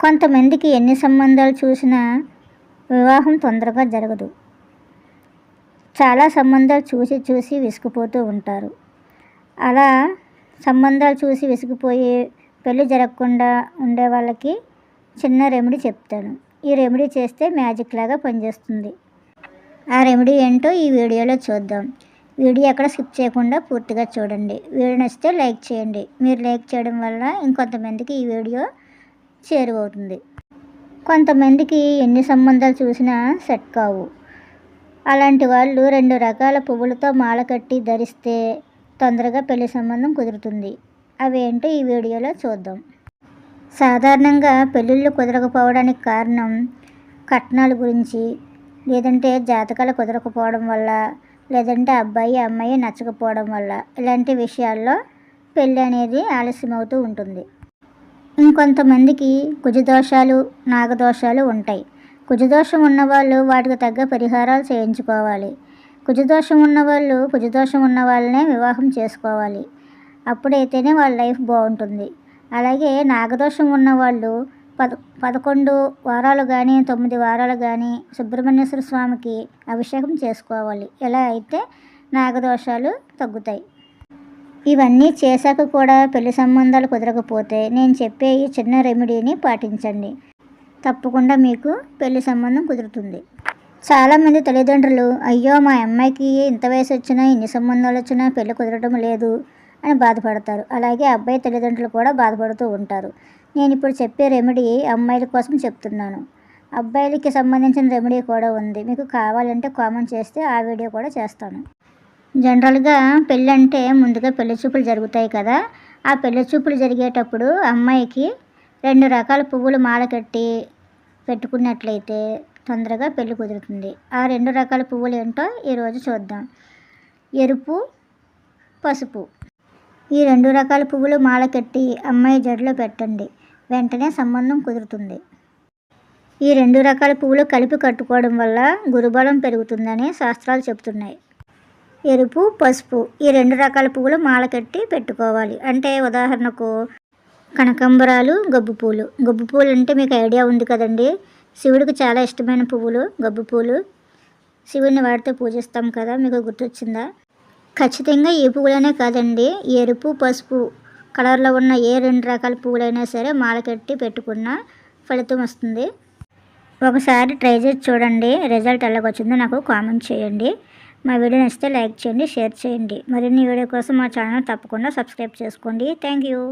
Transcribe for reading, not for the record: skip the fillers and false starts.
కొంతమందికి ఎన్ని సంబంధాలు చూసినా వివాహం తొందరగా జరగదు. చాలా సంబంధాలు చూసి చూసి విసిగిపోతూ ఉంటారు. అలా సంబంధాలు చూసి విసిగిపోయి పెళ్ళి జరగకుండా ఉండే వాళ్ళకి చిన్న రెమెడీ చెప్తాను. ఈ రెమెడీ చేస్తే మ్యాజిక్ లాగా పనిచేస్తుంది. ఆ రెమెడీ ఏంటో ఈ వీడియోలో చూద్దాం. వీడియో ఎక్కడ స్కిప్ చేయకుండా పూర్తిగా చూడండి. వీడియో నచ్చితే లైక్ చేయండి. మీరు లైక్ చేయడం వల్ల ఇంకొంతమందికి ఈ వీడియో చేరువవుతుంది. కొంతమందికి ఎన్ని సంబంధాలు చూసినా సెట్ కావు. అలాంటి వాళ్ళు 2 రకాల పువ్వులతో మాల కట్టి ధరిస్తే తొందరగా పెళ్లి సంబంధం కుదురుతుంది. అవేంటో ఈ వీడియోలో చూద్దాం. సాధారణంగా పెళ్ళిళ్ళు కుదరకపోవడానికి కారణం కట్నాల గురించి, లేదంటే జాతకాలు కుదరకపోవడం వల్ల, లేదంటే అబ్బాయి అమ్మాయి నచ్చకపోవడం వల్ల, ఇలాంటి విషయాల్లో పెళ్ళి అనేది ఆలస్యమవుతూ ఉంటుంది. ఇంకొంతమందికి కుజదోషాలు, నాగదోషాలు ఉంటాయి. కుజదోషం ఉన్నవాళ్ళు వాటికి తగ్గ పరిహారాలు చేయించుకోవాలి. కుజదోషం ఉన్నవాళ్ళు కుజదోషం ఉన్న వాళ్ళనే వివాహం చేసుకోవాలి. అప్పుడైతేనే వాళ్ళ లైఫ్ బాగుంటుంది. అలాగే నాగదోషం ఉన్నవాళ్ళు 11 వారాలు కానీ 9 వారాలు కానీ సుబ్రహ్మణ్యేశ్వర స్వామికి అభిషేకం చేసుకోవాలి. ఇలా అయితే నాగదోషాలు తగ్గుతాయి. ఇవన్నీ చేశాక కూడా పెళ్లి సంబంధాలు కుదరకపోతే నేను చెప్పే ఈ చిన్న రెమెడీని పాటించండి. తప్పకుండా మీకు పెళ్లి సంబంధం కుదురుతుంది. చాలామంది తల్లిదండ్రులు అయ్యో మా అమ్మాయికి ఇంత వయసు వచ్చినా ఇన్ని సంబంధాలు వచ్చినా పెళ్లి కుదరడం లేదు అని బాధపడతారు. అలాగే అబ్బాయి తల్లిదండ్రులు కూడా బాధపడుతూ ఉంటారు. నేను ఇప్పుడు చెప్పే రెమెడీ అమ్మాయిల కోసం చెప్తున్నాను. అబ్బాయిలకి సంబంధించిన రెమెడీ కూడా ఉంది. మీకు కావాలంటే కామెంట్ చేస్తే ఆ వీడియో కూడా చేస్తాను. జనరల్గా పెళ్ళి అంటే ముందుగా పెళ్లి చూపులు జరుగుతాయి కదా. ఆ పెళ్లి చూపులు జరిగేటప్పుడు అమ్మాయికి 2 రకాల పువ్వులు మాల కట్టి పెట్టుకున్నట్లయితే తొందరగా పెళ్లి కుదురుతుంది. ఆ 2 రకాల పువ్వులు ఏంటో ఈరోజు చూద్దాం. ఎరుపు, పసుపు. ఈ 2 రకాల పువ్వులు మాల కట్టి అమ్మాయి జడలో పెట్టండి. వెంటనే సంబంధం కుదురుతుంది. ఈ 2 రకాల పువ్వులు కలిపి కట్టుకోవడం వల్ల గురుబలం పెరుగుతుందని శాస్త్రాలు చెబుతున్నాయి. ఎరుపు, పసుపు ఈ 2 రకాల పువ్వులు మాల కట్టి పెట్టుకోవాలి. అంటే ఉదాహరణకు కనకాంబరాలు, గబ్బు పూలు. గబ్బు పూలు అంటే మీకు ఐడియా ఉంది కదండి. శివుడికి చాలా ఇష్టమైన పువ్వులు గబ్బు పూలు. శివుడిని వాడితే పూజిస్తాం కదా, మీకు గుర్తొచ్చిందా? ఖచ్చితంగా ఈ పువ్వులనే కాదండి, ఎరుపు, పసుపు కలర్లో ఉన్న ఏ 2 రకాల పువ్వులైనా సరే మాల కట్టి పెట్టుకున్న ఫలితం వస్తుంది. ఒకసారి ట్రై చేసి చూడండి. రిజల్ట్ ఎలాగొచ్చిందో నాకు కామెంట్ చేయండి. మా వీడియో నచ్చితే లైక్ చేయండి, షేర్ చేయండి. మరిన్ని వీడియో కోసం మా ఛానల్ తప్పకుండా సబ్స్క్రైబ్ చేసుకోండి. Thank you.